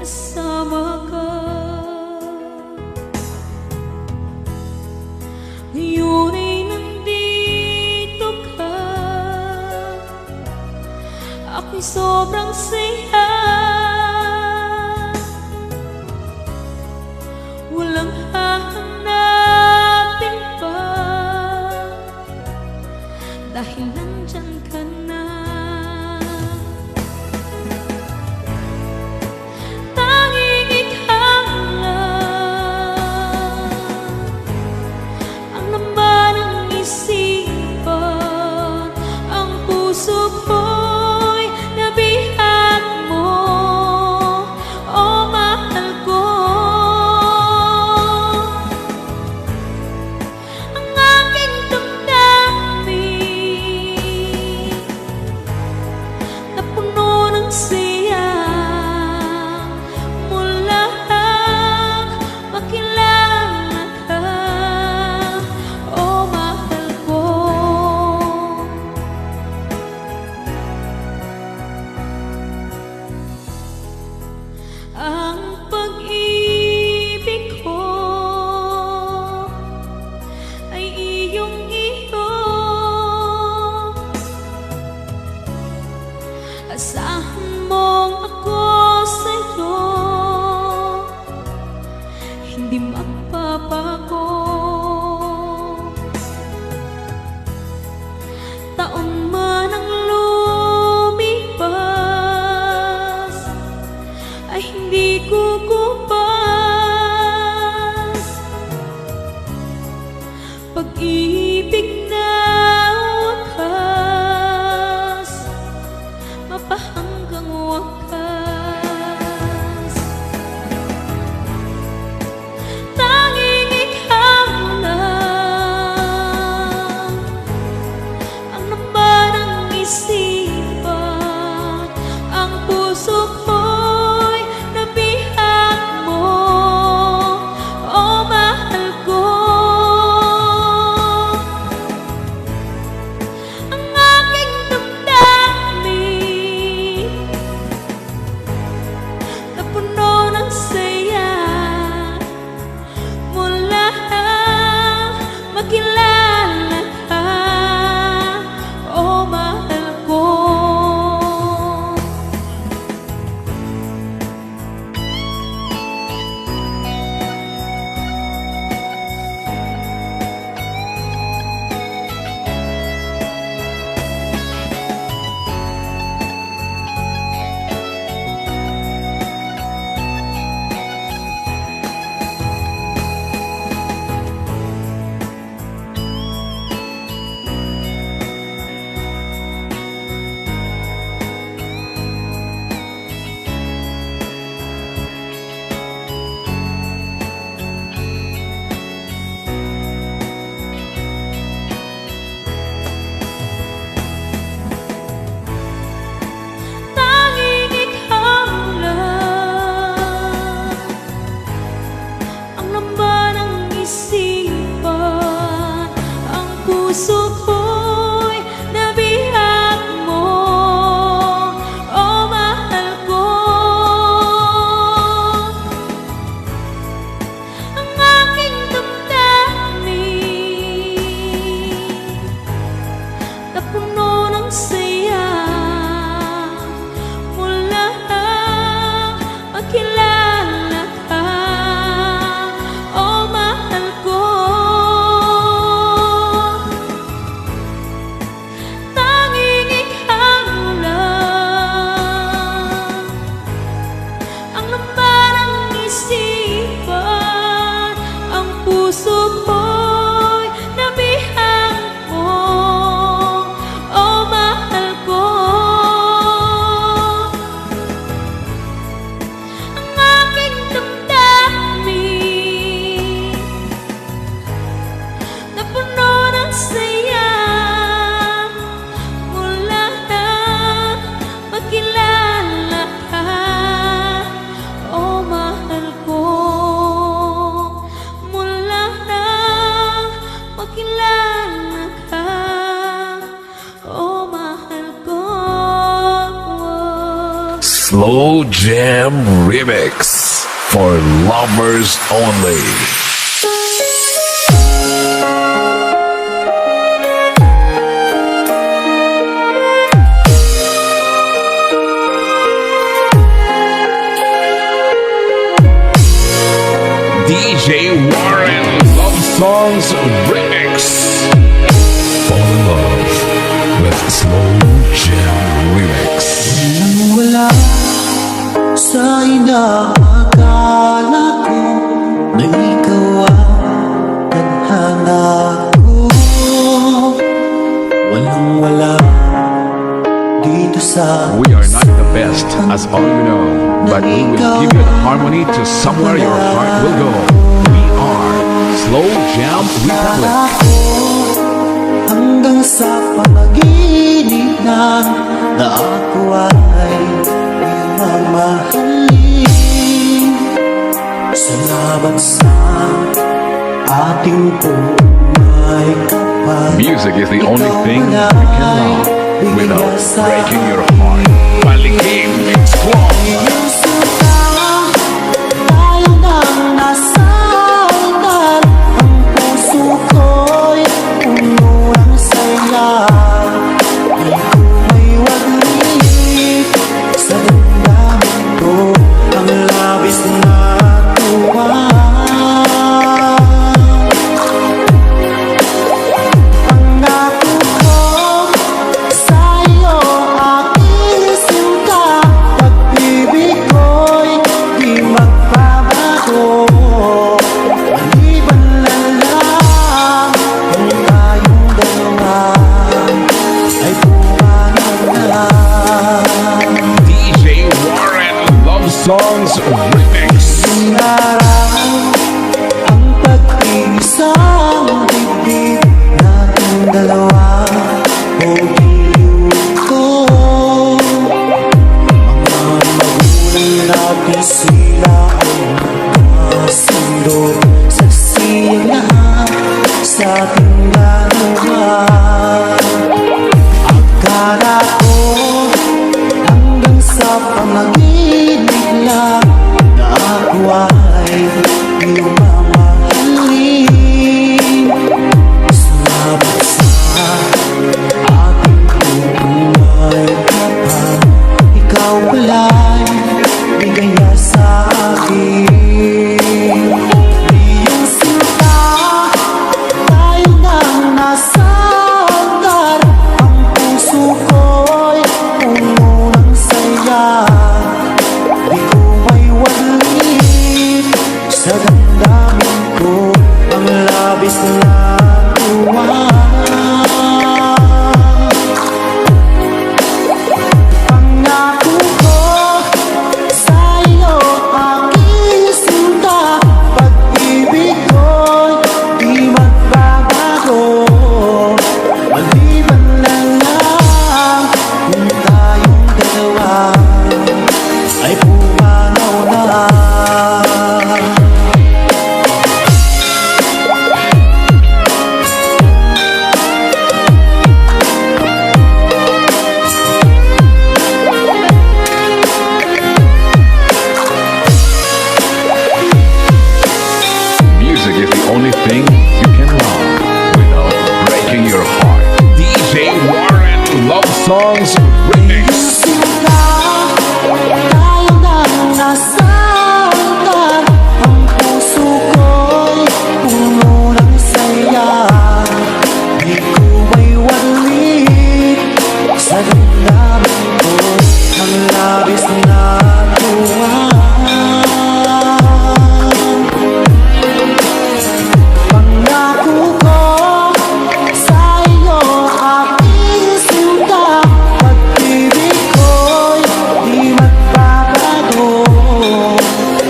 kasama ka. Ngayon ay nandito ka, ako'y sobrang saya. Walang hahanapin pa, dahil nandyan ka na. Tanging ikaw lang ang laman ng isipan, ang puso ko'y nabihag mo, o mahal ko. Ang aking damdamin napuno ng siya mula makilala ka, o mahal ko. Ang pag-ibig ko ay iyong-iyo, asahan mong ako sa'yo hindi magbabago. Taon man ang lumipas ay hindi kukupas. Pag-ibig na wakas, mapahanggang wakas. Tanging ikaw lang ang laman ng isipan, ang puso ko'y nabihag mo, o mahal ko. Ang aking damdamin napuno ng saya mula makilala ka, o mahal ko. Tanging ikaw lang ang laman ng isipan, ang puso ko'y nabihag mo, o mahal ko. Ang aking damdamin napuno ng saya mula makilala ka, o mahal ko. Tanging ikaw lang ang laman ng isipan, ang puso ko'y nabihag mo, o mahal ko. Ang aking damdamin napuno ng saya mula makilala ka, o Slow Jam Remix for lovers only. DJ Warren Love Songs Remix. Fall in love with Slow Jam Remix. Nang wala sa inaakala ko na ikaw ang tadhana ko. Walang-wala dito sa We are not the best, as all you know, but we will give you the harmony to somewhere your heart will go. We are Slow Jam Republic. ko hanggang sa panaginip na ako ay iyong mamahalin. Salamat sa ating buhay kapag Music is the only thing you can love without breaking your heart. Palikim Squad. iyong suka, tayo nang nasa altar. Ang puso ko'y puno ng saya. Di ko may waglit sa damdamin ko ang labis na tuwa. Pangako ko sa'yo, aking sinta, pag-ibig ko'y di magbabago. Maliban na lang kung tayong dalawa ay pumanaw na. DJ Warren Love Songs Remix. Inaraw ang pag-iisang bibig nating dalawa. O giliw ko, mga magulang natin sila ay magkasundo. Saksi ang lahat sa ating dalawa. Akala ko hanggang sa panaginip lang na ako ay iyong mamahalin. Salamat sa ating buhay kapag ikaw pala'y bigaya sa akin. Iyong sinta, tayo nang nasa altar. Ang puso ko'y puno ng saya. Di ko may walit sa damdamin ko ang labis na tuwa. Pangako ko sa'yo, aking sinta, pag-ibig ko'y di magbabago. Maliban na lang kung tayong dalawa ay pumanaw na. Music is the only thing you can love without breaking your heart. DJ Warren Love Songs Remix. Sinta, tayo nang nasa altar. Ang puso ko'y puno ng saya. Di ko may walit sa damdamin ko ang labis na tuwa. Pangako ko sa'yo, aking sinta, pag-ibig ko'y di magbabago.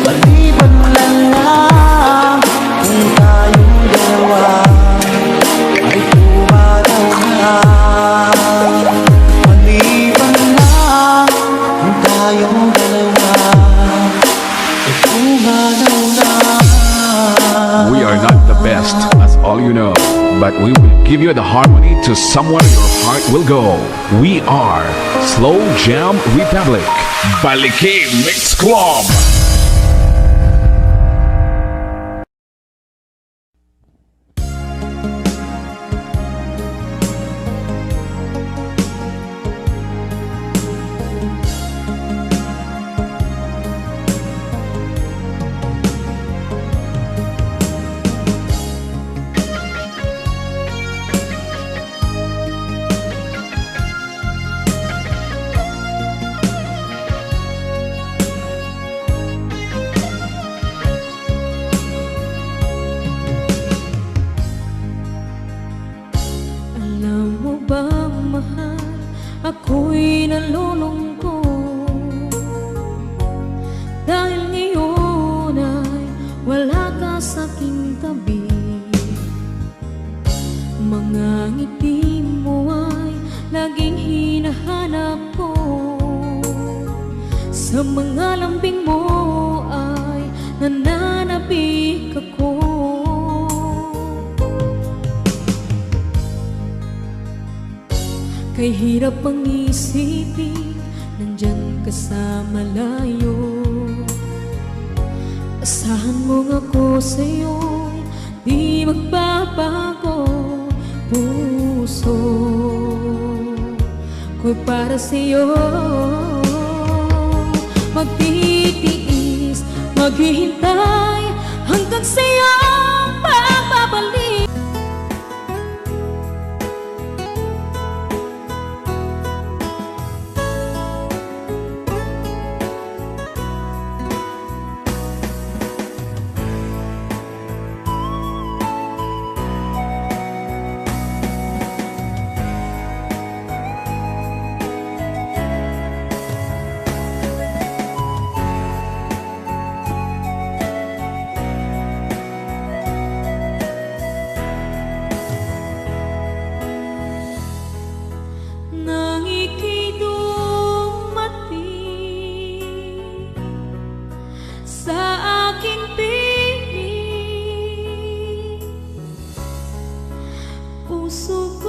Maliban na lang kung tayong dalawa ay pumanaw na. Maliban lang kung tayong dalawa ay pumanaw na. We are not the best, as all you know, but we will give you the harmony to somewhere your heart will go. We are Slow Jam Republic. Balike Mix Club. Alam mo ba, mahal, ako'y nalulungkot dahil ngayon ay wala ka sa aking tabi. Mga ngiti mo ay laging hinahanap ko, sa mga lambing mo ay nananabik ako. Kay hirap ang isipin, nandyan ka sa malayo. Asahan mo nga ako sa'yo'y di magbabago. Puso ko'y para sa'yo, magtitiis, maghihintay hanggang sa'yo pagbabalik. Nang ika'y dumating sa aking piling, puso